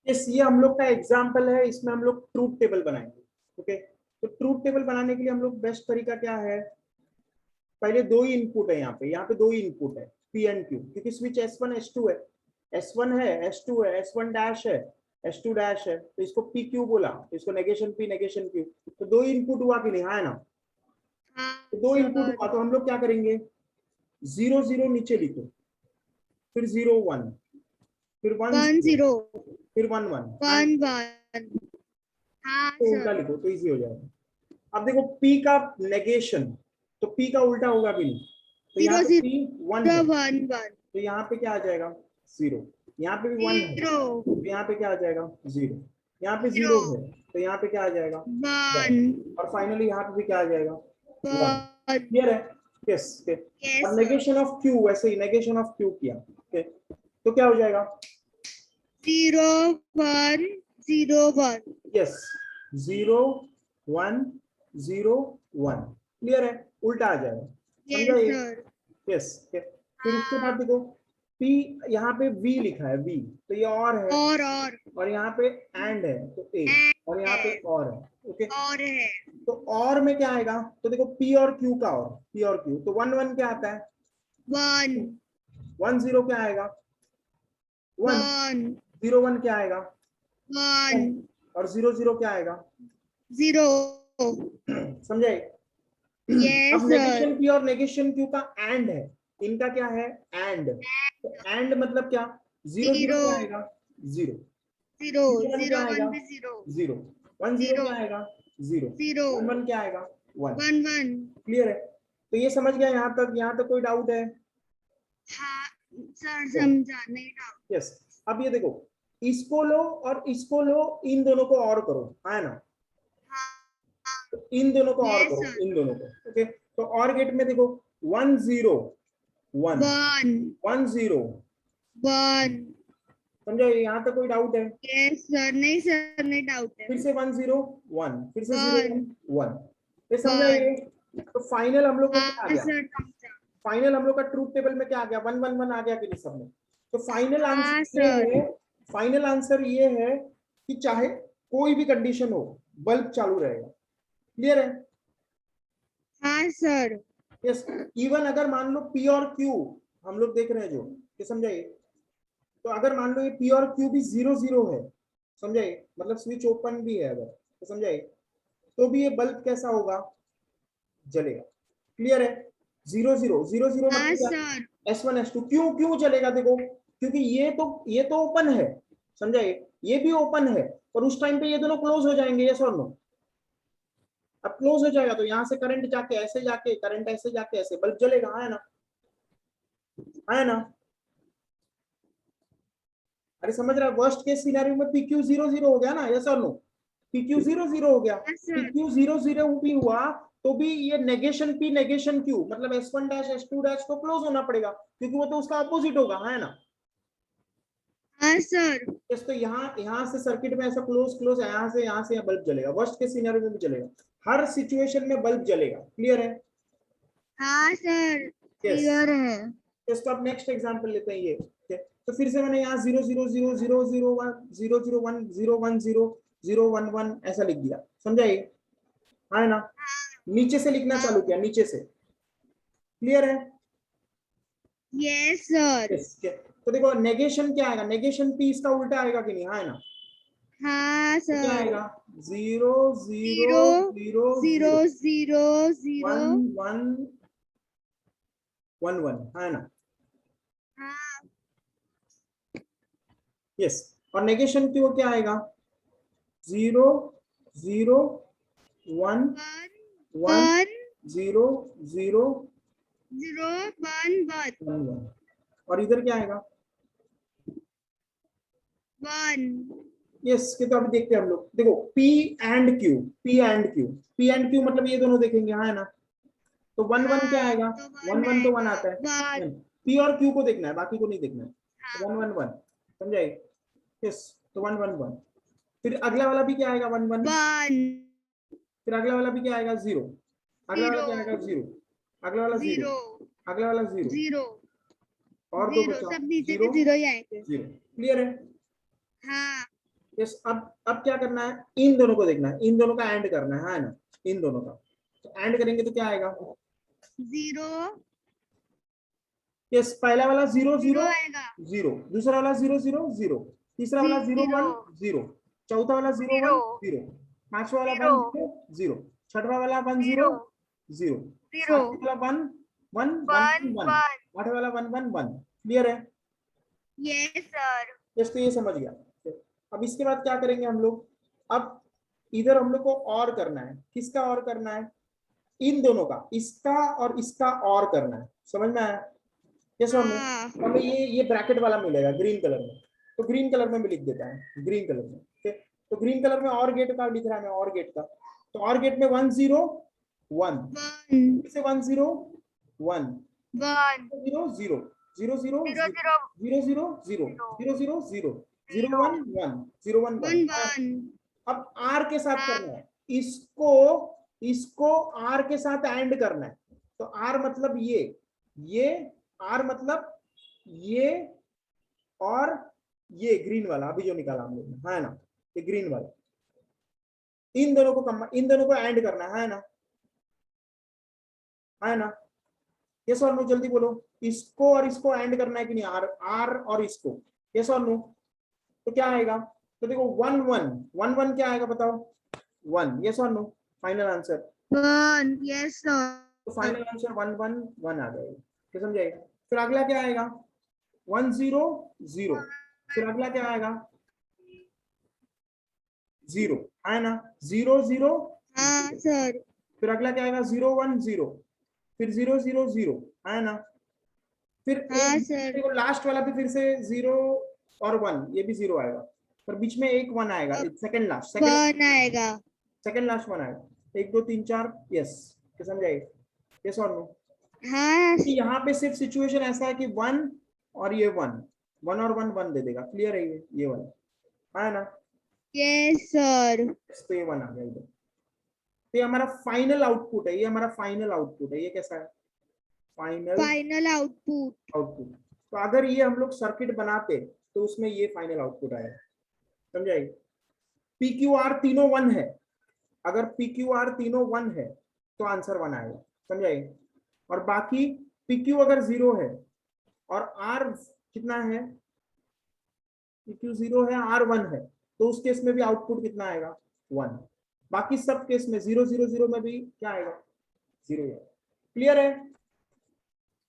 ये हम लोग का एग्जाम्पल है, इसमें हम लोग ट्रूथ टेबल बनाएंगे। ओके, तो ट्रूथ टेबल बनाने के लिए हम लोग बेस्ट तरीका क्या है, पहले दो ही इनपुट है, यहाँ पे दो ही इनपुट है पी एंड क्यू, क्योंकि स्विच S1 S2 है, S1 है S2 है, S1 डैश है S2 डैश है, तो इसको पी क्यू बोला, तो इसको नेगेशन पी नेगेशन क्यू, तो दो ही इनपुट हुआ कि नहीं, है ना। तो दो इनपुट हुआ, तो हम लोग क्या करेंगे, 0 0 नीचे लिखो, फिर 0 1, फिर 1 0, फिर 1 1, 1 1। हाँ तो उल्टा सर। लिखो तो इजी हो जाएगा। अब देखो P का नेगेशन, तो P का उल्टा होगा कि नहीं, तो यहाँ 0 पे P 1 है, 0 1 1 तो यहाँ पे क्या आ जाएगा 0, यहाँ पे भी 1 है, 0 तो यहाँ पे क्या आ जाएगा 0, यहाँ पे 0 0 है, तो यहाँ पे क्या आ जाएगा 1 1, और फाइनली यहाँ पे भी क्या आ जाएगा 1। 1। क्लियर है। यस। और yes sir. Negation of Q, वैसे ही नेगेशन ऑफ Q किया, ओके, तो क्या हो जाएगा 0 1 0 1। यस 0 1 0 1, क्लियर है, उल्टा आ जाएगा, समझा यस ये। सर। यस। फिर उसके बाद देखो P, यहाँ पे V लिखा है V, तो ये और है, और यहाँ पे एंड है तो ए, और यहाँ पे और है, ओके। और है तो और में क्या आएगा, तो देखो P और Q का, और P और Q, तो 1 1 क्या आता है 1 1 0 क्या आएगा 1, 1 0 1 क्या आएगा 1, 1 और 0 0 क्या आएगा 0। समझे। यस अब सर। नेगेशन P और नेगेशन Q का एंड है, इनका क्या है एंड, तो एंड मतलब क्या, 0 0 0 क्या आएगा 0, 0 0 1 क्या 0 आएगा 1 भी 0 0, 1 0 0 क्या आएगा 0, 0 1 1 क्या आएगा 1। 1 1। क्लियर है, तो ये समझ गया यहाँ तक, यहाँ तक कोई डाउट है। हाँ सर तो समझा, नहीं डाउट। यस, अब ये देखो, इसको लो और इसको लो, इन दोनों को और करो, है ना, हाँ। तो इन दोनों को और यस करो, सर। इन दोनों को, ओके। तो और गेट में देखो 1 0 1 1 1 0, 1। समझो यहाँ तक कोई डाउट है। यस सर, नहीं सर, नहीं डाउट है। फिर से 1 0 1, फिर से 0 1 1 1, ये समझा 1। ये। तो फाइनल हम लोग को क्या आ हाँ गया, सर समझा। फाइनल हम लोग का ट्रूथ टेबल में क्या आ गया 1 1 1 आ गया कि नहीं सब में। तो फाइनल हाँ आंसर ये सर। है, फाइनल आंसर ये है कि चाहे कोई भी कंडीशन हो, बल्ब चालू रहेगा। क्लियर है। हाँ सर। यस, इवन अगर मान लो P और Q हम लोग देख रहे हैं जो, ये समझाइए, तो अगर मान लो ये P और Q भी 0 0 है, समझाइए, मतलब स्विच ओपन भी है अगर, तो समझाइए, तो भी ये बल्ब कैसा होगा, जलेगा। क्लियर है। 0 0 0 0 हाँ मतलब सर। क्या, S1 S2, क्यों क्यों जलेगा, देखो क्योंकि ये तो ओपन है, समझाइए, ये भी ओपन है, और उस टाइम पे ये दोनों क्लोज हो जाएंगे, यस और नो। अब क्लोज हो जाएगा तो यहाँ से करंट जाके ऐसे जाके, करंट ऐसे जाके ऐसे, बल्ब जलेगा, है ना, है ना। अरे समझ रहा है, वर्स्ट केस सिनेरियो में PQ 0 0 हो गया ना, यस और नो, PQ 0 0 हो गया, हाँ सर। PQ 0 0 भी हुआ, तो भी ये नेगेशन P नेगेशन Q, मतलब S1 डैश S2 डैश को क्लोज होना पड़ेगा, क्योंकि वो तो उसका अपोजिट होगा, है ना। हाँ सर। यस, तो यहाँ से सर्किट में ऐसा क्लोज क्लोज, यहाँ से बल्ब जलेगा, वर्स्ट केस सिनेरियो में भी जलेगा, हर सिचुएशन में बल्ब जलेगा। क्लियर है। हाँ सर यस। क्लियर है। इसको आप नेक्स्ट एग्जांपल लेते हैं ये, okay? तो फिर से मैंने यहाँ 0 0 0 0 0 1 0 0 1 0 1 0 0 1 1 ऐसा लिख दिया, समझा ये, है ना। नीचे से लिखना चालू किया, नीचे से। क्लियर है। Yes sir. यस। तो देखो नेगेशन क्या आएगा, नेगेशन P इसका उल्टा आएगा कि नहीं, है ना। हाँ तो क्या सर। आएगा 0 0 0 0 0 0 0 0। 1 1 1 1, है ना। हाँ। यस, और नेगेशन Q क्या आएगा 0 0 1 1 1 0 0 0 1 1 1 1, और इधर क्या आएगा 1। यस। के तो अभी देखते हैं हम लोग, देखो P and Q, P and Q, P and Q मतलब ये दोनों देखेंगे, हाँ है ना। तो 1 1 क्या हाँ आएगा, तो 1 1 1 तो 1 आएगा आता है, 1। P और Q को देखना है, बाकी को नहीं देखना है, हाँ। 1 1 1, समझाए। यस, तो 1 1 1, फिर अगला वाला भी क्या आएगा 1 1, 1 फिर अगला वाला भी क्या आएगा 0, अगला वाला 0 क्या आएगा 0, अगला वाला 0, 0 अगला वाला 0, 0 और दो 0। बचा सब नीचे 0 के 0 ही आएंगे। 0। क्लियर है। हाँ। यस, अब क्या करना है, इन दोनों को देखना है, इन दोनों का एंड करना है ना, इन दोनों का। तो एंड करेंगे तो क्या आएगा, 0 यस, पहला वाला 0 0 0 आएगा। 0, दूसरा वाला 0 0 0, तीसरा वाला 0 1 0 0, चौथा वाला 0 1 0 0, पांचवा वाला 1 0 0 0, छठवा वाला 1 0 0 0, 0 सातवां वाला 1 1 1 1 1, 1। आठवां वाला 1 1 1। क्लियर है, यस सर। यस, तो ये समझ गया। अब इसके बाद क्या करेंगे हम लोग, अब इधर हम लोग को और करना है, किसका और करना है, इन दोनों का, इसका और इसका और करना है, समझ में आया, यस और नो। हाँ हमें ये ब्रैकेट वाला मिलेगा ग्रीन कलर में, तो ग्रीन कलर में भी लिख देता है, ग्रीन कलर में, ठीक है। तो ग्रीन कलर में और गेट का लिख रहा है मैं, और गेट का, तो और गेट में 1 0 1, 1 फिर से 1 0 1, 1 0 0 0 0 0 0 0 0 0 0 0 0 0 1 1 0 1 1। 1 1। अब आर के साथ हाँ करना है, इसको इसको आर के साथ एंड करना है, तो आर मतलब ये आर मतलब ये, और ये ग्रीन वाला अभी जो निकाला हम लोग ने, है ना, ये ग्रीन वाला, इन दोनों को एंड करना है ना, है ना, यस और नो, जल्दी बोलो, इसको और इसको एंड करना है कि नहीं, आर आर और इसको, यस और नो। तो क्या आएगा, तो देखो 1 1 1 1 क्या आएगा बताओ, 1, यस और no, final answer. 1। Yes sir. तो फाइनल आंसर 1 1 1 आ जाएगा, क्या समझाएगा। फिर अगला क्या आएगा, 1 0 0, फिर अगला क्या आएगा, 0, है ना, 0 0, हाँ सर। फिर अगला क्या आएगा, 0 1 0, फिर 0 0 0, है ना, फिर हाँ एक सर। देखो लास्ट वाला भी फिर से 0 और 1, ये भी 0 आएगा, पर बीच में एक 1 आएगा, अब सेकंड लास्ट, 1 आएगा। सेकंड लास्ट 1 आएगा, 1 2 3 4, यस, क्या समझाइए, यस और नो। हाँ यहाँ पे सिर्फ सिचुएशन ऐसा है कि 1 और ये 1 1 और 1 1 दे देगा, क्लियर है, ये वाला, है ना, यस सर। तो ये 1 आ गया इधर। तो ये हमारा फाइनल आउटपुट है, ये हमारा फाइनल आउटपुट है, ये कैसा है, फाइनल फाइनल आउटपुट। आउटपुट। तो अगर ये हम लोग सर्किट बनाते तो उसमें ये फाइनल आउटपुट आएगा, समझाइए। पी क्यू आर तीनों 1 है, अगर पी क्यू आर तीनों 1 है तो आंसर 1 आएगा, समझाइए। और बाकी पी क्यू अगर 0 है और आर कितना है, पी क्यू 0 है, आर 1 है, तो उस केस में भी आउटपुट कितना आएगा, 1। बाकी सब केस में 0 0 0 में भी क्या आएगा, 0 है। क्लियर है,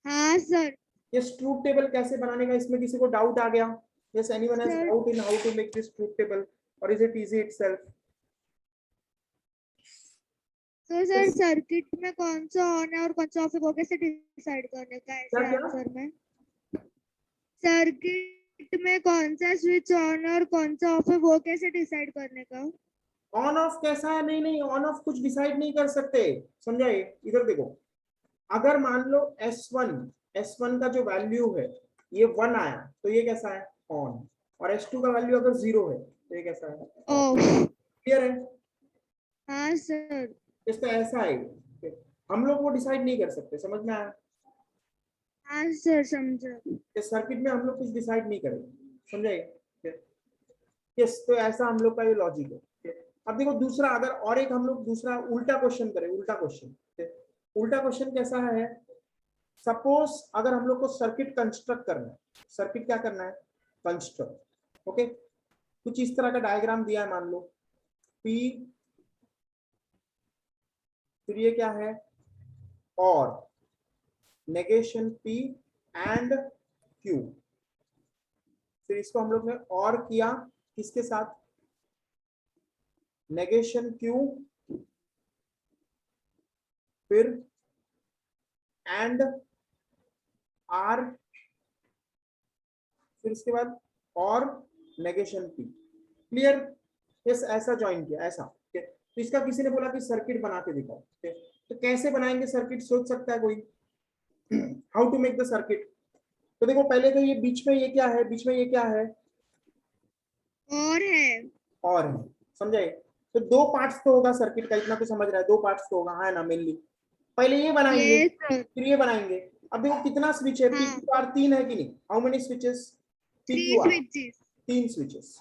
हाँ सर। ये ट्रूथ टेबल कैसे बनाने का, इसमें किसी को डाउट आ गया, yes anyone has sir doubt in how to make this truth table, और इज इट इजी इटसेल्फ। तो सर सर्किट में कौन सा ऑन है और कौन सा ऑफ है वो कैसे डिसाइड करने का है क्या ऐसे क्या, आंसर में। सर्किट में कौन सा स्विच ऑन है और कौन सा ऑफ है वो कैसे डिसाइड करने का। ऑन ऑफ कैसा है, नहीं नहीं, ऑन ऑफ कुछ डिसाइड नहीं कर सकते, समझाइए। इधर देखो, अगर मान लो S1 का जो वैल्यू है ये 1 आया तो ये कैसा है, ऑन, और S2 का वैल्यू अगर 0 है तो ये कैसा है, ऑफ। ऑफ। क्लियर है, हाँ सर। इसका ऐसा है, हम लोग वो डिसाइड नहीं कर सकते, समझ में आया। हाँ सर समझा। इस सर्किट में हम लोग कुछ डिसाइड नहीं करेंगे, समझाइए। यस, तो ऐसा हम लोग का ये लॉजिक है। अब देखो दूसरा, अगर और एक हम लोग दूसरा उल्टा क्वेश्चन करें, उल्टा क्वेश्चन, उल्टा क्वेश्चन कैसा है, सपोज अगर हम लोग को सर्किट कंस्ट्रक्ट करना है, सर्किट क्या करना है, कंस्ट्रक्ट, ओके। कुछ इस तरह का डायग्राम दिया है, मान लो P, फिर ये क्या है, और नेगेशन P एंड Q, फिर इसको हम लोग ने और किया किसके साथ, नेगेशन Q, फिर एंड R, फिर इसके बाद और नेगेशन P। क्लियर, यस, ऐसा ज्वाइन किया ऐसा, तो इसका किसी ने बोला कि सर्किट बना के दिखाओ, तो कैसे बनाएंगे सर्किट, सोच सकता है कोई, how to make the circuit. तो देखो पहले तो ये बीच में ये क्या है, बीच में ये क्या है, और है। और है, समझाइए। तो 2 पार्ट्स तो होगा सर्किट का, इतना तो समझ रहा है, 2 पार्ट्स तो होगा, है ना, मेनली। पहले ये बनाएंगे यस सर। फिर ये बनाएंगे। अब देखो कितना स्विच है, हाँ। पी क्यू आर 3 है कि नहीं, how many switches, P 3 Q R switches. 3 switches,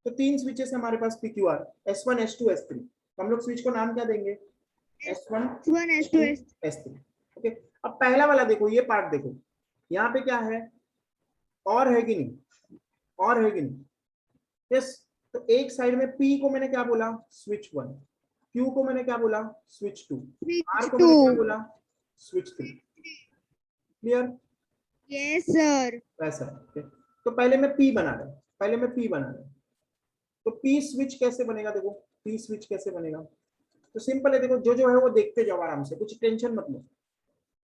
तो 3 स्विचेस हमारे पास PQR S1 S2 S3। तो हम लोग स्विच को नाम क्या देंगे? S1 S2 S3। ओके, अब पहला वाला देखो, ये पार्ट देखो, यहाँ पे क्या है, और है कि नहीं, और है कि नहीं? यस। तो एक साइड में P को मैंने क्या बोला? स्विच 1। Q को मैंने क्या बोला? स्विच 2। R को मैंने क्या बोला? स्विच 3। क्लियर? Yes sir. वैसा। okay? तो पहले मैं P बना रहा हूं, पहले मैं P बना रहा हूं। तो P स्विच कैसे बनेगा? देखो P स्विच कैसे बनेगा, तो सिंपल है, देखो जो है वो देखते जाओ आराम से, कुछ टेंशन मत लो।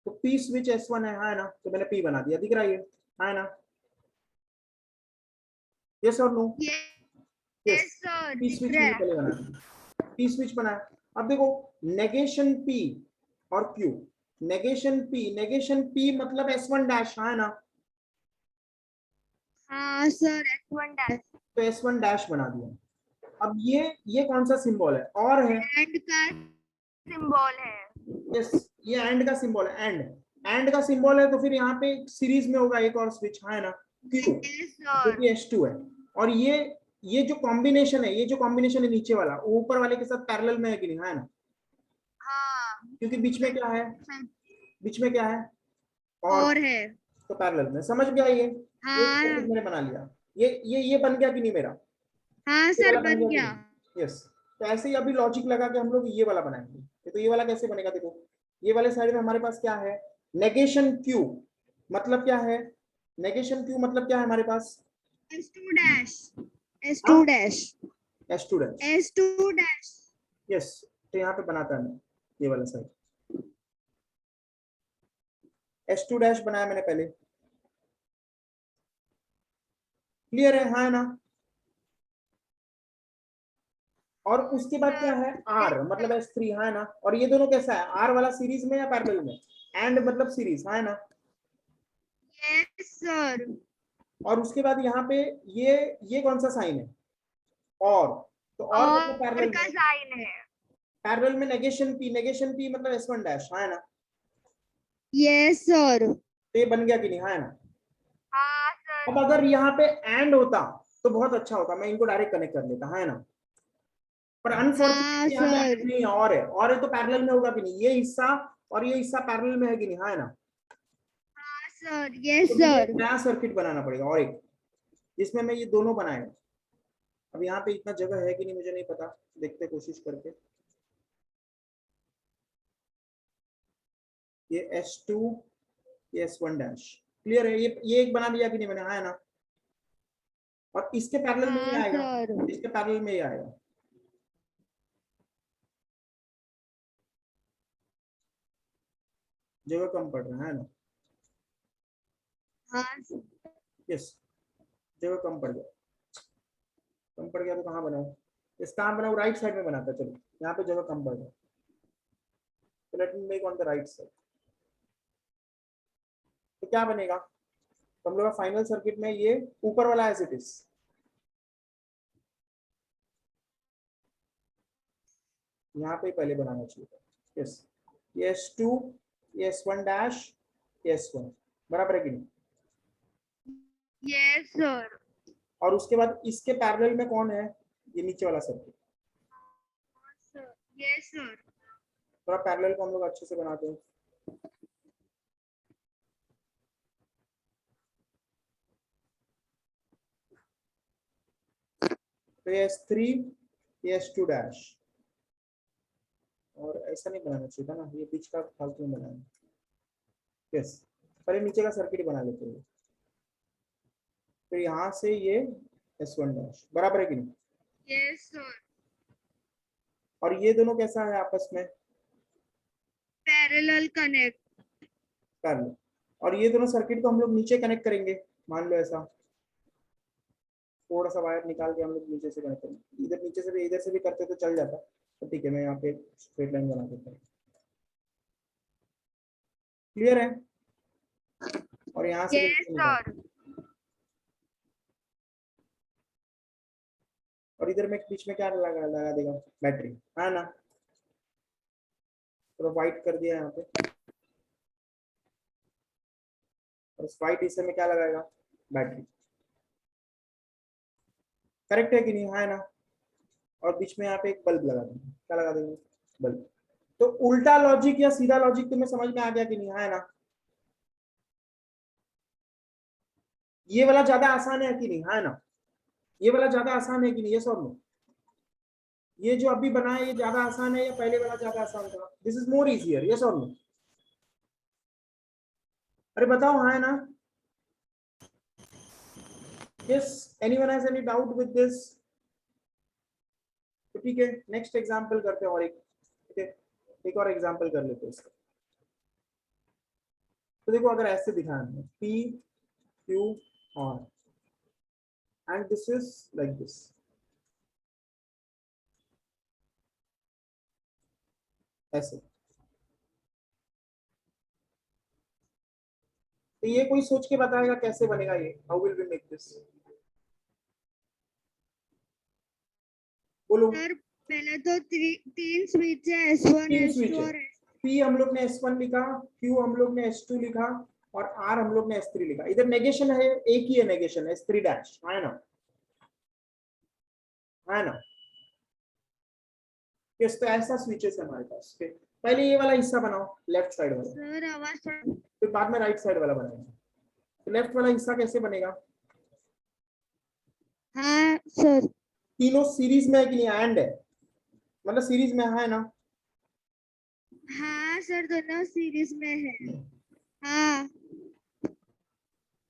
तो P स्विच S1 है ना, तो मैंने P बना दिया, दिख रहा है ना? यस और नो? यस सर, P दिख स्विच रहा मैंने है। पहले बना दिया, P स्विच बनाया। अब देखो नेगेशन P और Q, नेगेशन P मतलब S1 डैश है ना, हाँ सर, S1 डैश। तो S1 डैश बना दिया। अब ये कौन सा सिंबल है? और है, एंड का सिंबल है। यस, ये एंड का सिंबल है, एंड का सिंबल है, तो फिर यहाँ पे सीरीज में होगा एक और स्विच है ना, Q, यस जो सर। कि S2 है। और ये जो कॉम्बिनेशन है, ये जो कॉम्बिनेशन है नीचे वाला, वो ऊपर वाले के साथ पैरेलल में है कि नहीं, है ना? हाँ, क्योंकि बीच में क्या है, बीच में क्या है, और है। तो पैरेलल में। समझ गया? ये एक हाँ सर्किट मैंने बना लिया। ये बन गया कि नहीं मेरा? हाँ ये सर, वाला बन बन गया कि गया। नहीं? यस। तो ऐसे ही अभी लॉजिक लगा के हम लोग ये वाला बनाएंगे। तो ये वाला कैसे बनेगा? देखो ये वाले साइड में हमारे पास क्या है, नेगेशन Q, मतलब क्या है, नेगेशन Q मतलब क्या है हमारे पास? S2 dash. हाँ, S2 dash. S2 dash. S2 dash. Yes. तो यहाँ पे बनाता है मैं ये वाला साइड, S2 डैश बनाया मैंने पहले। क्लियर है? हाँ ना? और उसके बाद क्या है, R मतलब S3 है ना? और ये दोनों कैसा है, R वाला सीरीज में या पैरेलल में? एंड मतलब सीरीज है ना? Yes sir. और उसके बाद यहाँ पे ये कौन सा साइन है, और, तो और मतलब और पैरेलल का में, साइन है। पैरेलल में नेगेशन P मतलब S1 डैश है ना? Yes sir. तो ये बन गया कि नहीं, है ना? हाँ सर। अब अगर यहाँ पे एंड होता तो बहुत अच्छा होता, मैं इनको डायरेक्ट कनेक्ट कर लेता, है ना? पर हाँ अनफॉर्चुनेटली यहाँ पे सर। end नहीं है, और है तो पैरेलल में होगा कि नहीं, ये हिस्सा और ये हिस्सा पैरेलल में है कि नहीं, है ना? हाँ सर। यस तो मुझे एक सर। नया सर्किट बनाना पड़ेगा, और एक जिसमें मैं ये दोनों बनाए। अब यहाँ पे इतना जगह है कि नहीं मुझे नहीं पता, देखते कोशिश करके। ये S2, ये S1 डैश। क्लियर है? ये एक बना लिया कि नहीं मैंने, हाँ है ना? और इसके पैरेलल में ही हाँ आएगा, सर। इसके पैरेलल में ही आएगा। जगह कम पड़ रहा है ना? हाँ सर। यस, जगह कम पड़ गया, कम पड़ गया तो कहाँ बनाऊं? इस कहाँ बनाऊं? राइट साइड में बनाता, चलो यहाँ पे जगह कम पड़ गया, तो let me make on the right side. तो क्या बनेगा, तो हम लोग का फाइनल सर्किट में ये ऊपर वाला एज इट इज, यहाँ पे पहले बनाना चाहिए। यस, ये S2, ये S1 डैश, ये S1, बराबर है कि नहीं? Yes sir. और उसके बाद इसके पैरेलल में कौन है, ये नीचे वाला सर्किट। Yes sir. थोड़ा पैरेलल को हम लोग अच्छे से बनाते हैं। तो ये S3, ये S2 डैश, और ऐसा नहीं बनाना चाहिए था ना, ये बीच का फालतू में बनाया। यस, पहले नीचे का सर्किट बना लेते हैं। तो यहाँ से ये S1 डैश, बराबर है कि नहीं? Yes sir. और ये दोनों कैसा है आपस में, पैरेलल कनेक्ट। पैरेलल। और ये दोनों सर्किट को हम लोग नीचे कनेक्ट करेंगे, मान लो ऐसा, थोड़ा सा वायर निकाल के हम लोग नीचे से कनेक्ट करेंगे। इधर नीचे से भी इधर से भी करते तो चल जाता, तो ठीक है, मैं यहाँ पे स्ट्रेट लाइन बना देता हूँ। क्लियर है? और यहाँ से भी यस नीचे निकाल, सर। और इधर में बीच में क्या लगा देगा, बैटरी, है ना? थोड़ा व्हाइट कर दिया यहाँ पे, और इस व्हाइट हिस्से में क्या लगाएगा, बैटरी। करेक्ट है कि नहीं, है ना। और बीच में यहाँ पे एक बल्ब लगा देंगे, क्या लगा देंगे, बल्ब। तो उल्टा लॉजिक या सीधा लॉजिक तुम्हें समझ में आ गया कि नहीं, है ना। ये वाला ज्यादा आसान है कि नहीं, है ना। ये वाला ज्यादा आसान है कि नहीं, ये सब नो। ये जो अभी बना है ये ज्यादा आसान है या पहले वाला ज्यादा आसान था, this is more easier, yes और नो। अरे बताओ, हाँ है ना। Yes, anyone has any doubt with this. तो ठीक है, नेक्स्ट एग्जांपल करते हैं और एक, ठीक है, एक और एग्जांपल कर लेते हैं इसका। तो देखो अगर ऐसे दिखाना P Q R and this is like this, ऐसे। तो ये कोई सोच के बताएगा कैसे बनेगा ये, how will we make this, बोलो। सर पहले तो तीन स्विच है, S1 तीन स्विच S2 है, और पी हम लोग ने S1 लिखा, क्यू हम लोग ने S2 लिखा और आर हम लोग ने S3 लिखा। इधर नेगेशन है, एक ही है नेगेशन, S3 डैश, है ना, है ना। यस, तो ऐसा स्विचेस है हमारे पास। पहले ये वाला हिस्सा बनाओ, लेफ्ट साइड वाला, सर आवाज फिर बाद में राइट साइड वाला बनाएंगे। तो लेफ्ट वाला हिस्सा कैसे बनेगा, हाँ सर। तीनों सीरीज में है कि नहीं, एंड है, मतलब सीरीज में है ना। हाँ सर दोनों सीरीज में है। हाँ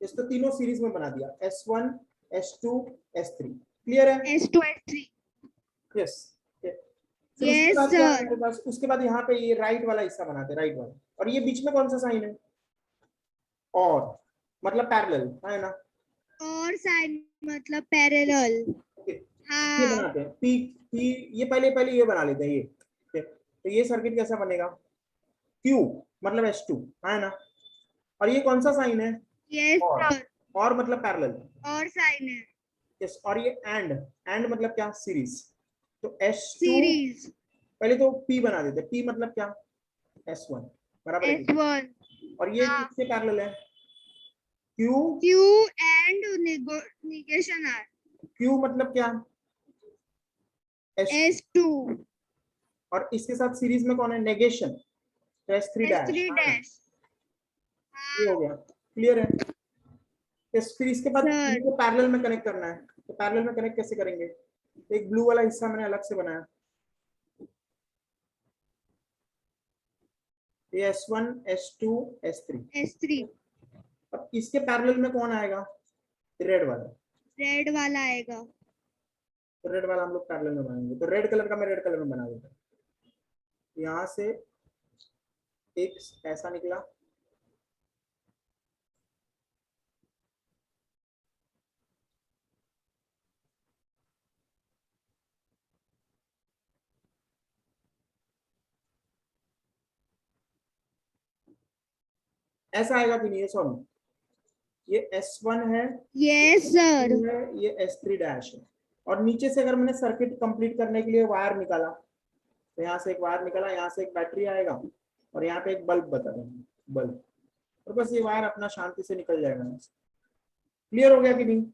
इस तो तीनों सीरीज में बना दिया, S1 S2 S3, क्लियर है। S2 S3। यस, फिर उसके यस बाद क्या है सर। हमारे पास, उसके बाद यहाँ पे ये राइट वाला हिस्सा बनाते हैं, राइट वाला। और ये बीच में कौन सा साइन है, और मतलब पैरेलल, है ना। और साइन मतलब पैरेलल। ओके, ये हाँ बनाते हैं पी पी, ये पहले पहले ये बना लेते हैं ये, ठीक है? तो ये सर्किट कैसा बनेगा, Q मतलब S2, है ना। और ये कौन सा साइन है, यस और सर। और मतलब पैरेलल। और साइन है यस, और ये एंड मतलब क्या, सीरीज। तो S2, सीरीज। पहले तो P बना देते, P मतलब क्या, S1, बराबर है कि। S1। और ये हाँ किसके पैरेलल है, Q। Q and negation R. Q मतलब क्या, S2। S2 और इसके साथ सीरीज में कौन है, नेगेशन, तो S3 डैश, S3 है ना। डैश। ये हो हाँ गया, क्लियर है। यस, फिर इसके बाद सर। इनको पैरेलल में कनेक्ट करना है। तो पैरेलल में कनेक्ट कैसे करेंगे, एक ब्लू वाला हिस्सा मैंने अलग से बनाया, ये S1 S2 S3। S3 अब इसके पैरेलल में कौन आएगा, रेड वाला। रेड वाला आएगा। तो रेड वाला हम लोग पैरेलल में बनाएंगे, तो रेड कलर का मैं रेड कलर में बना देता हूं। यहाँ से एक ऐसा निकला, ऐसा आएगा कि नहीं, ये सॉरी, ये S1 है, ये यस सर। S2 है, ये S3 डैश है। और नीचे से अगर मैंने सर्किट कंप्लीट करने के लिए वायर निकाला, तो यहाँ से एक वायर निकाला, यहाँ से एक बैटरी आएगा और यहाँ पे एक बल्ब बता रहे हैं, बल्ब। और बस ये वायर अपना शांति से निकल जाएगा। क्लियर हो गया कि नहीं,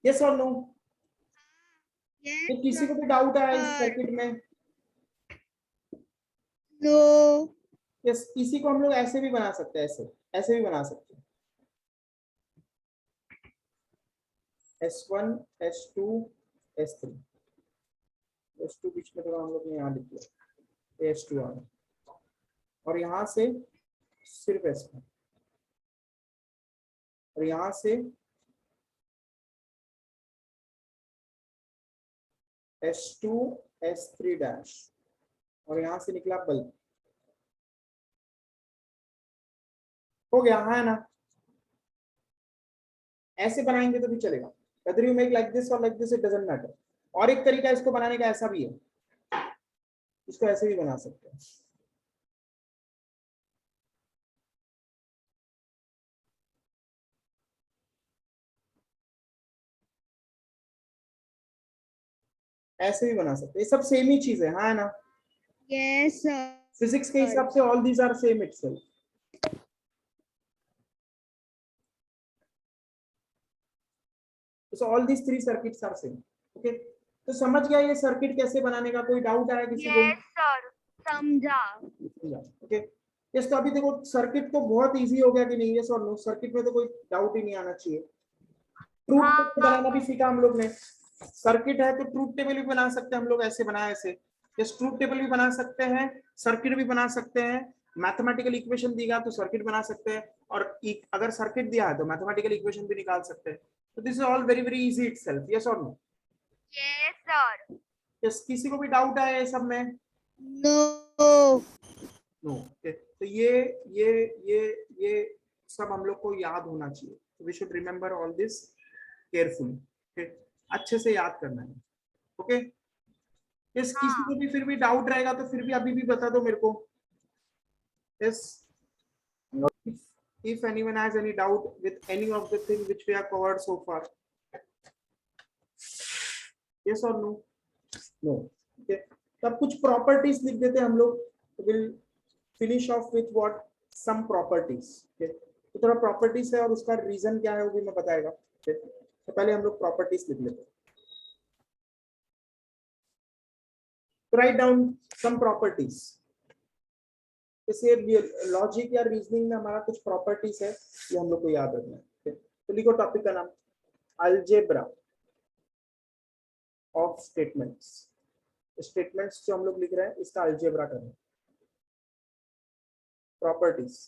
यस और नो। यस ये किसी को भी डाउट है इस सर। सर्किट में, नो। यस, इसी को हम लोग ऐसे भी बना सकते हैं, ऐसे ऐसे भी बना सकते हैं, S1 S2 S3, S2 बीच में थोड़ा हम लोग ने यहाँ लिख दिया, S2 आ गया। और यहाँ से सिर्फ S1, और यहाँ से S2 S3 डैश, और यहाँ से निकला बल्ब। हो गया, है ना। ऐसे बनाएंगे तो भी चलेगा, whether you make like this or like this, it doesn't matter। और एक तरीका इसको बनाने का ऐसा भी है, इसको ऐसे भी बना सकते हैं, ऐसे भी बना सकते हैं, ये सब सेम ही चीज है ना। Yes sir. फिजिक्स के हिसाब से all these are same itself. So all these three circuits are same. Okay, तो समझ गया ये सर्किट कैसे बनाने का? कोई डाउट आया किसी को? यस सर, समझा। Okay, yes. तो अभी देखो सर्किट तो बहुत इजी हो गया कि नहीं? यस और नो? सर्किट में तो कोई डाउट ही नहीं आना चाहिए। ट्रूथ टेबल बनाना भी सीखा हम लोग ने। सर्किट है तो ट्रूथ टेबल भी बना सकते हैं हम लोग, ऐसे बनाया ऐसे। यस, ट्रूथ टेबल भी बना सकते हैं, सर्किट भी बना सकते हैं। मैथमेटिकल इक्वेशन दिया तो सर्किट बना सकते हैं, और अगर सर्किट दिया है तो मैथमेटिकल इक्वेशन भी निकाल सकते हैं। तो this is all very very easy itself. Yes और नो? Yes sir. यस, किसी को भी डाउट आया ये सब में? नो। नो। तो ये सब हम लोग को याद होना चाहिए। We should remember all this carefully. अच्छे से याद करना है। Okay, yes. किसी को भी फिर भी डाउट रहेगा तो फिर भी अभी भी बता दो मेरे को। Yes, if anyone has any doubt with any of the things which we have covered so far, yes or no? No. Okay, तब कुछ प्रॉपर्टीज लिख देते हम लोग। Will finish off with what? Some properties. तो थोड़ा प्रॉपर्टीज है और उसका रीजन क्या है वो भी मैं बताएगा। तो पहले हम लोग प्रॉपर्टीज लिख लेते हैं। Write down some properties. जैसे लॉजिक या रीजनिंग में हमारा कुछ प्रॉपर्टीज है, ये हम लोग को याद रखना है। तो लिखो टॉपिक का नाम, अलजेब्रा ऑफ स्टेटमेंट्स। स्टेटमेंट्स जो हम लोग लिख रहे हैं इसका अलजेब्रा करना। प्रॉपर्टीज,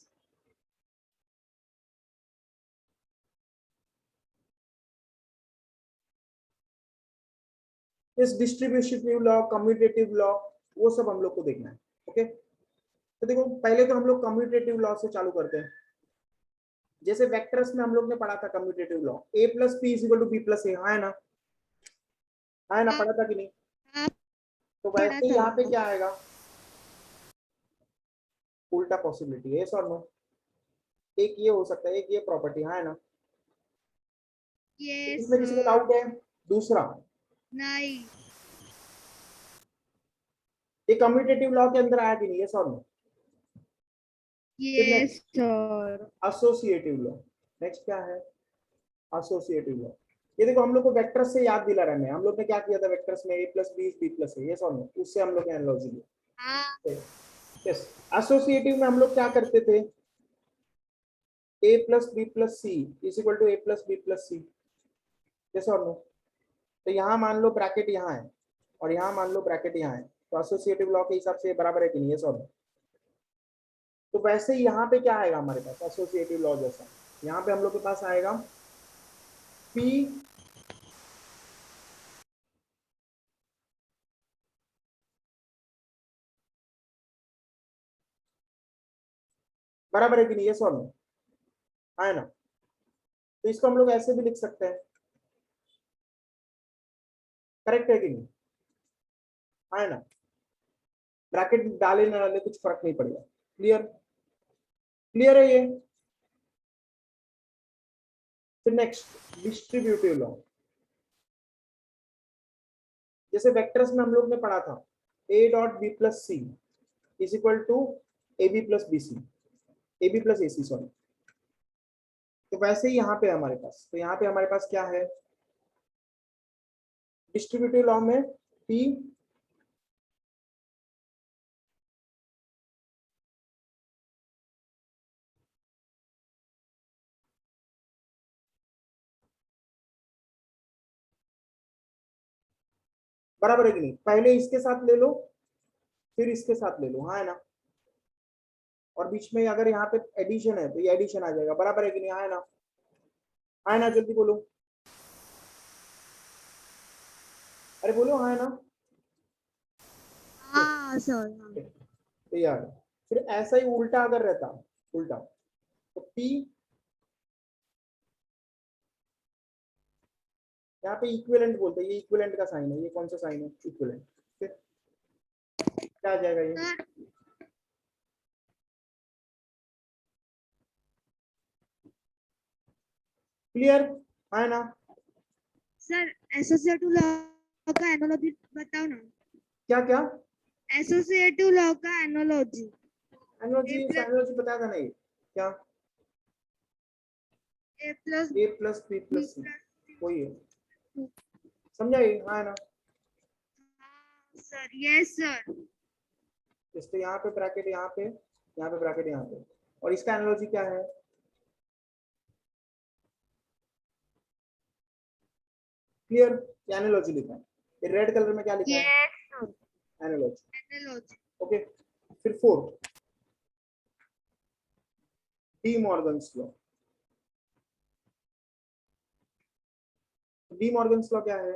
इस डिस्ट्रीब्यूटिव लॉ, कम्यूटेटिव लॉ, वो सब हम लोग को देखना है। ओके, तो देखो पहले तो हम लोग कम्यूटेटिव लॉ से चालू करते हैं। जैसे वेक्टर्स में हम लोग ने पढ़ा था commutative law, a plus p is equal to b plus a. हाँ है ना? हाँ है ना? पढ़ा था कि नहीं? तो वैसे ही यहाँ पे क्या आएगा? उल्टा पॉसिबिलिटी है। और नो? एक ये हो सकता है, एक ये प्रॉपर्टी। हाँ है ना? यस इसमें किसी को डाउट है? दूसरा, नहीं। ये कम्यूटेटिव लॉ के अंदर आया कि नहीं? और no? Yes sir. Associative law. Next क्या है? Associative law. ये देखो हम लोग को वेक्टर्स से याद दिला रहे हैं। हम लोग ने क्या किया था वेक्टर्स में? a plus B B plus A. Yes और नो? उससे हम लोग ने एनालॉजी लिया। यस, एसोसिएटिव में हम लोग क्या करते थे? a plus B plus C is equal to a plus B plus C. Yes और नो? तो यहाँ मान लो ब्रैकेट यहाँ है और यहाँ मान लो ब्रैकेट यहाँ है, तो एसोसिएटिव लॉ के हिसाब से बराबर है कि नहीं? यस और नो? तो वैसे ही यहाँ पे क्या आएगा हमारे पास? एसोसिएटिव लॉ जैसा यहाँ पे हम लोग के पास आएगा P बराबर है कि नहीं? यस और नो? है ना? तो इसको हम लोग ऐसे भी लिख सकते हैं। करेक्ट है कि नहीं? है ना? ब्रैकेट डाले ना डाले कुछ फर्क नहीं पड़ेगा। क्लियर? क्लियर है ये? फिर नेक्स्ट डिस्ट्रीब्यूटिव लॉ। जैसे वेक्टर्स में हम लोग ने पढ़ा था a dot B plus C is equal to A B plus B C, A B plus A C, sorry. तो वैसे ही यहाँ पे हमारे पास, तो यहाँ पे हमारे पास क्या है? डिस्ट्रीब्यूटिव लॉ में P बराबर है कि नहीं? पहले इसके साथ ले लो फिर इसके साथ ले लो। हाँ है ना? और बीच में अगर यहाँ पे एडिशन है तो ये एडिशन आ जाएगा। बराबर है कि नहीं? हाँ है ना? हाँ है ना? जल्दी बोलो, अरे बोलो। हाँ है ना? हाँ सर। तो यार फिर ऐसा ही उल्टा अगर रहता, उल्टा, तो P यहाँ पे इक्विवेलेंट बोलते हैं। ये इक्विवेलेंट का साइन है। ये कौन सा साइन है? इक्विवेलेंट। क्या आ जाएगा ये? Sir clear? है ना? सर एसोसिएटिव लॉ का एनालॉजी बताओ ना। क्या क्या? एसोसिएटिव लॉ का एनालॉजी। एनालॉजी, एनालॉजी बताया था नहीं क्या? A plus a plus B B plus c, plus वही है। समझा ये? हाँ है ना? Sir yes sir. तो यहाँ पे ब्रैकेट, यहाँ पे ब्रैकेट, यहाँ पे, और इसका एनालॉजी क्या है? क्लियर? एनालॉजी लिखा है, ये रेड कलर में क्या लिखा है? Yes analogy. एनालॉजी। ओके, फिर fourth, D Morgan's law. D Morgan's law क्या है?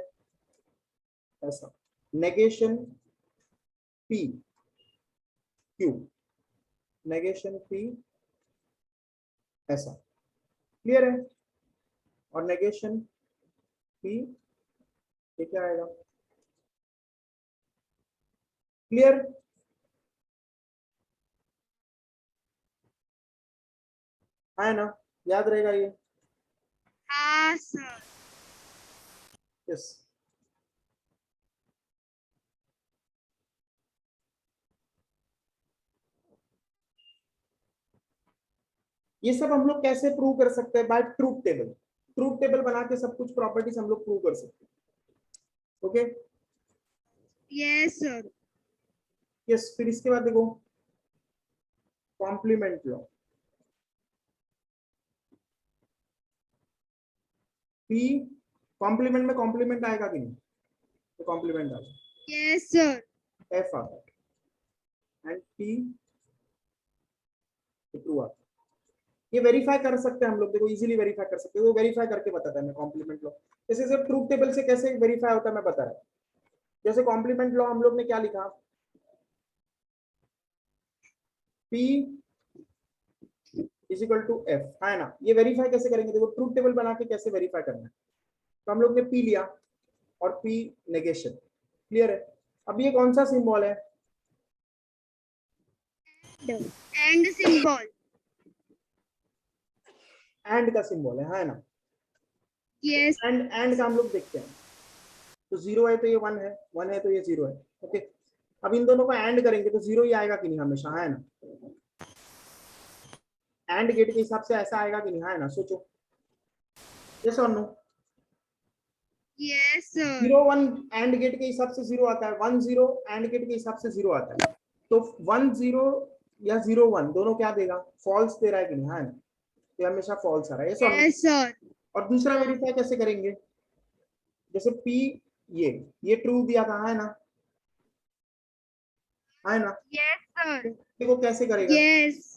ऐसा, negation P Q, negation P ऐसा, क्लियर है? और नेगेशन पी ये क्या आएगा? क्लियर? है ना? याद रहेगा ये? हाँ सर। यस। ये सब हम लोग कैसे प्रूव कर सकते हैं? By truth table. Truth table बना के सब कुछ प्रॉपर्टीज हम लोग प्रूव कर सकते हैं। Okay, yes sir. यस। फिर इसके बाद देखो, कॉम्प्लीमेंट लॉ। पी कॉम्प्लीमेंट में कॉम्प्लीमेंट आएगा कि नहीं? तो कॉम्प्लीमेंट आ जाए, यस सर। एफ आता है, एंड पी ट्रू आता है। ये वेरीफाई कर सकते हैं हम लोग, देखो इजीली वेरीफाई कर सकते हैं, वो वेरीफाई करके बताता है मैं कॉम्प्लीमेंट लॉ। जैसे सिर्फ ट्रूथ टेबल से कैसे वेरीफाई होता है मैं बता रहा हूँ। जैसे कॉम्प्लीमेंट लॉ हम लोग ने क्या लिखा? P is equal to F, है ना? ये वेरीफाई कैसे करेंगे? देखो ट्रूथ टेबल बना के कैसे वेरीफाई करना है। तो हम लोग ने P लिया और P नेगेशन, क्लियर है? अब ये कौन सा सिंबल है? And symbol. एंड का सिंबल है ना? यस एंड का हम लोग देखते हैं, तो जीरो है तो ये वन है, वन है तो ये जीरो है। ओके, अब इन दोनों को एंड करेंगे तो जीरो ही आएगा कि नहीं हमेशा, है ना? एंड गेट के हिसाब से ऐसा आएगा कि नहीं, है ना? सोचो, यस और no? Yes sir. Zero one and gate के हिसाब से जीरो आता है, वन जीरो एंड गेट के हिसाब से जीरो आता है। तो वन जीरो या जीरो वन दोनों क्या देगा? फॉल्स दे रहा है कि नहीं, है ना? ये हमेशा फॉल्स आ रहा है, यस और नो? Yes sir. और दूसरा वेरीफाई कैसे करेंगे? जैसे पी ये ट्रू दिया था, है ना? है ना? Yes sir. देखो कैसे करेगा? यस।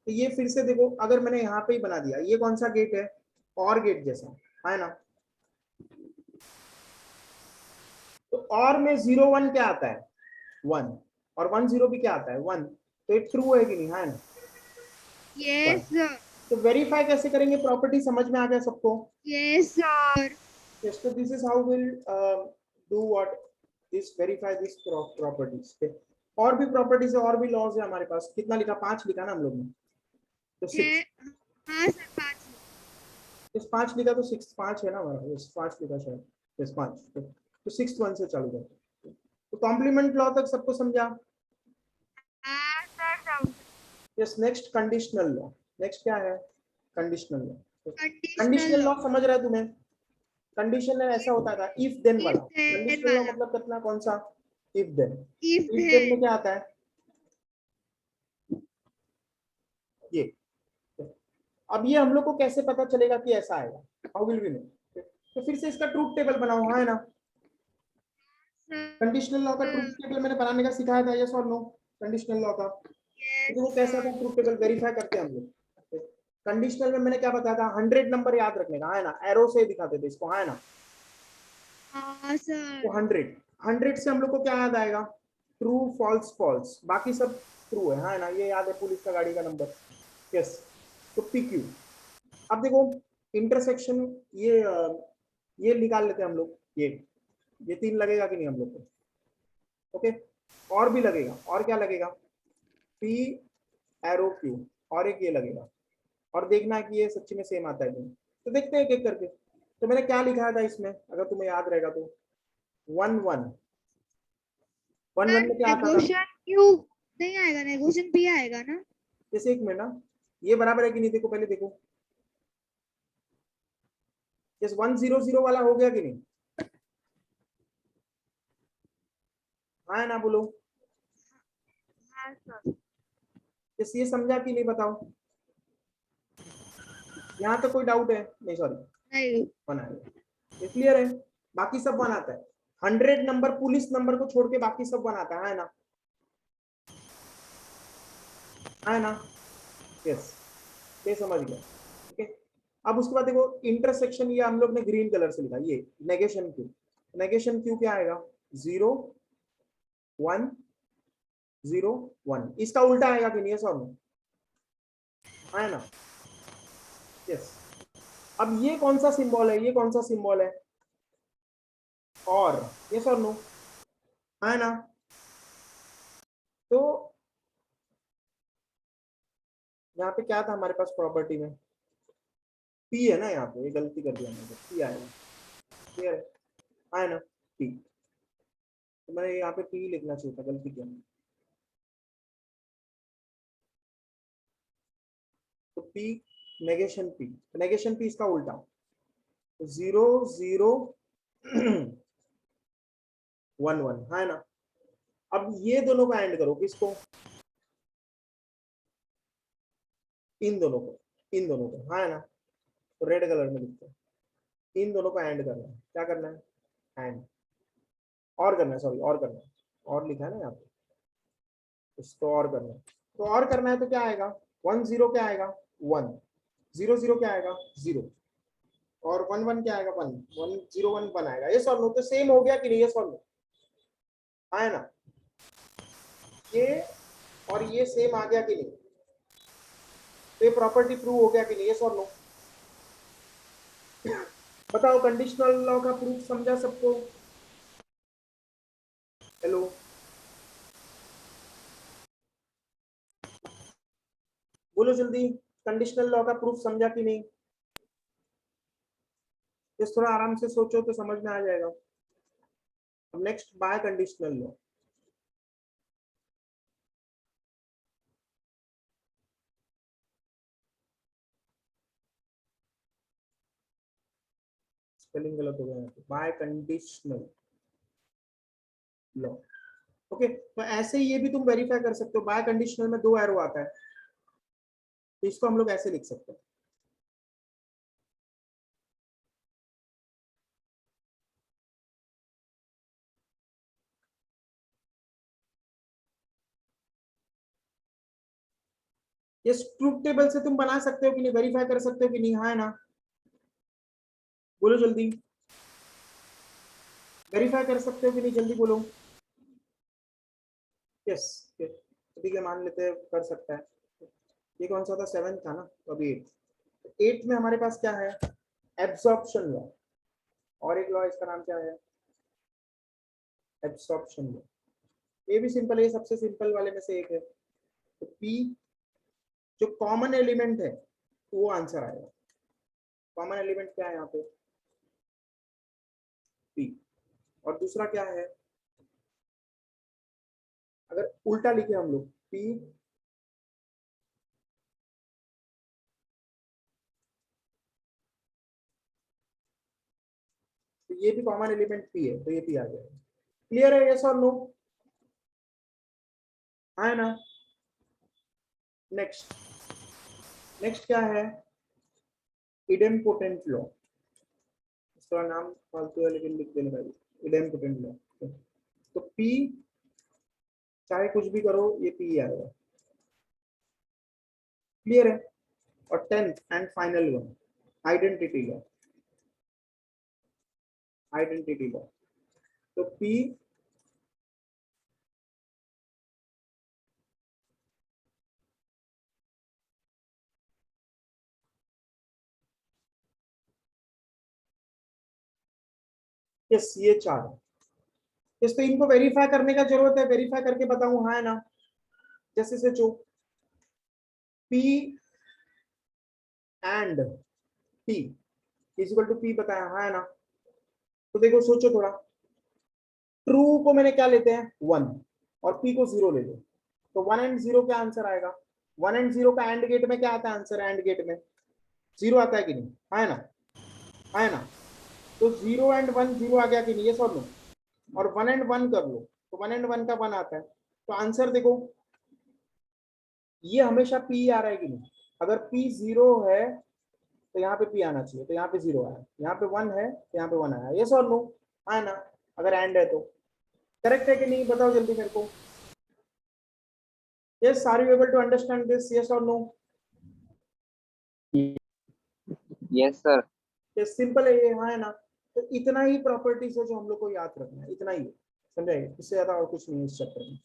तो ये फिर से देखो, अगर मैंने यहाँ पे ही बना दिया, ये कौन सा गेट है? और गेट जैसा, है ना? तो और में जीरो वन क्या आता है? वन, और वन जीरो भी क्या आता है? वन। तो ये ट्रू है कि नहीं, है ना? Yes sir. तो वेरीफाई कैसे करेंगे? प्रॉपर्टी समझ में आ गया सबको? Yes sir. yes, so this is how we'll do what this verify this properties। और भी प्रॉपर्टीज है, और भी लॉज है हमारे पास। कितना लिखा? 5 लिखा ना हम लोग ने, तो 6। हाँ सर 5। इस 5 लिखा तो 6 5 है ना हमारा, इस 5 लिखा शायद, इस 5 तो 6th वन से चालू करते। तो कॉम्प्लीमेंट लॉ तक सबको समझा? हाँ sir. Yes. Next conditional law. Next क्या है? Conditional law. Conditional conditional law. Law समझ रहा है तुम्हें? कंडीशन ऐसा होता था, इफ देन वाला। इफ देन कंडीशनल लॉ वाला। मतलब कितना? कौन सा? If then. If if then में देन। क्या आता है? ये। अब ये हम लोग को कैसे पता चलेगा कि ऐसा आएगा? How will we know? तो फिर से इसका ट्रूथ टेबल बनाओ, है ना? कंडीशनल लॉ का ट्रूथ टेबल मैंने बनाने का सिखाया था, यस और नो? कंडीशनल लॉ का तो वो कैसा था? ट्रूथ टेबल वेरीफाई करते हैं हम लोग। कंडीशनल में मैंने क्या बताया था? 100 नंबर याद रखने का, है ना? एरो से दिखाते थे इसको, है ना? हाँ सर। तो 100 से हम लोग को क्या याद आएगा? ट्रू फॉल्स फॉल्स, बाकी सब ट्रू है ना? ये याद है, पुलिस का गाड़ी का नंबर, यस। तो PQ। अब देखो इंटरसेक्शन, ये निकाल लेते हैं हम लोग। ये 3 लगेगा कि नहीं हम लोग को? ओके, और भी लगेगा। और क्या लगेगा? P एरो Q, और एक ये लगेगा। और देखना है कि ये सच्ची में सेम आता है कि नहीं। तो देखते हैं एक एक करके। तो मैंने क्या लिखा था इसमें, अगर तुम्हें याद रहेगा तो? 1 1 1 1 में क्या आता था? नेगोशिएशन क्यों नहीं आएगा? नेगोशिएशन भी आएगा ना? जैसे एक मिनट ना, ये बराबर है कि नहीं? देखो पहले देखो, जैसे 1 0 0 वाला हो गया कि नहीं? हाँ ना बोलो। हाँ सर। ये समझा कि नहीं बताओ। यहाँ तो कोई डाउट है नहीं, सॉरी नहीं। बना है, ये क्लियर है। बाकी सब बनाता है, 100 नंबर पुलिस नंबर को छोड़ के बाकी सब बनाता है ना, है ना। यस, ये समझ गया। ठीक है, अब उसके बाद देखो इंटरसेक्शन, ये हम लोग ने ग्रीन कलर से लिखा, ये नेगेशन क्यू। नेगेशन क्यू क्या आएगा, 0 1 0 1, इसका उल्टा आएगा कि नहीं, सब है ना। यस, अब ये कौन सा सिंबल है, ये कौन सा सिंबल है, और यस और नो, है ना। तो यहाँ पे क्या था हमारे पास प्रॉपर्टी में, पी है ना, यहाँ पे ये गलती कर दिया मैंने, पी आएगा, क्लियर है ना, पी। तो मैंने यहाँ पे पी लिखना चाहिए था, गलती किया मैंने। तो P negation P, negation P इसका उल्टा, 0 0 1 1, है ना। अब ये दोनों को एंड करो, किसको, इन दोनों को, इन दोनों को, है ना। तो रेड कलर में लिखते हैं, इन दोनों को एंड करना है, क्या करना है, एंड, और करना है, सॉरी और करना है, और लिखा है ना यहाँ पे, इसको और करना है। तो और करना है तो क्या आएगा, 1 0 क्या आएगा 1, 0 0 क्या आएगा 0, और 1 1 क्या आएगा 1 1 0 1 1 आएगा। ये सॉल्व, तो सेम हो गया कि नहीं, ये सॉल्व है ना, ये और ये सेम आ गया कि नहीं, तो ये प्रॉपर्टी प्रूव हो गया कि नहीं, ये सॉल्व। बताओ कंडीशनल लॉ का प्रूफ समझा सबको, हेलो, बोलो जल्दी, कंडीशनल लॉ का प्रूफ समझा कि नहीं। इस थोड़ा आराम से सोचो तो समझ में आ जाएगा। अब next bye conditional law, spelling गलत हो गया, बाय कंडीशनल लॉ। ओके, तो ऐसे ही ये भी तुम वेरीफाई कर सकते हो, बाय कंडीशनल में 2 एरो आता है, तो इसको हम लोग ऐसे लिख सकते हैं, ये ट्रूथ टेबल से तुम बना सकते हो कि नहीं, वेरीफाई कर सकते हो कि नहीं, हाँ है ना, बोलो जल्दी, वेरीफाई कर सकते हो कि नहीं, जल्दी बोलो। यस, ठीक है, मान लेते हैं कर सकता है। ये कौन सा था, 7 था ना, तो अभी 8 में हमारे पास क्या है, एब्सॉर्प्शन लॉ, और एक लॉ इसका नाम क्या है, एब्सॉर्प्शन लॉ। ये भी सिंपल है, ये सबसे सिंपल वाले में से एक है। तो पी जो कॉमन एलिमेंट है वो आंसर आएगा, कॉमन एलिमेंट क्या है यहाँ पे, पी। और दूसरा क्या है, अगर उल्टा लिखे हम लोग, पी तो ये भी कॉमन एलिमेंट पी है, तो ये पी आ जाएगा। क्लियर है, यस और नो, है ना। नेक्स्ट, नेक्स्ट क्या है, इडेम्पोटेंट लॉ, इसका नाम फालतू है लेकिन लिख देने भाई, इडेम्पोटेंट लॉ। तो पी चाहे कुछ भी करो, ये पी आएगा, क्लियर है। और 10th and final one, identity law, identity law. तो पी यस, ये 4 है। इस तो इनको वेरीफाई करने का जरूरत है, वेरीफाई करके बताऊं, हाँ है ना। जैसे से जो P and P equal to P बताया, हाँ है ना। तो देखो सोचो थोड़ा, ट्रू को मैंने क्या लेते हैं 1, और पी को 0 ले लो, तो 1 एंड 0 क्या आंसर आएगा, 1 एंड 0 का एंड गेट में क्या आता है आंसर, एंड गेट में 0 आता है कि नहीं, हाँ है ना, हाँ है ना। तो 0 एंड 1 0 आ गया कि नहीं, ये सब लो, और 1 एंड 1 कर लो, तो 1 and 1 का 1 आता है। तो आंसर देखो, ये हमेशा P आ रहा है कि नहीं? अगर P 0 है तो यहाँ पे P आना चाहिए, तो यहाँ पे 0 आया, यहाँ पे 1 है तो यहाँ पे 1 आया। यस और नो? आया ना? अगर एंड है तो करेक्ट है कि नहीं, बताओ जल्दी मेरे को। Yes, are you able to understand this? Yes और नो? Yes sir. ये सिंपल है ये, हाँ है ना? तो इतना ही प्रॉपर्टीज है जो हम लोग को याद रखना है, इतना ही है, समझाइए, इससे ज्यादा और कुछ नहीं है इस चैप्टर में।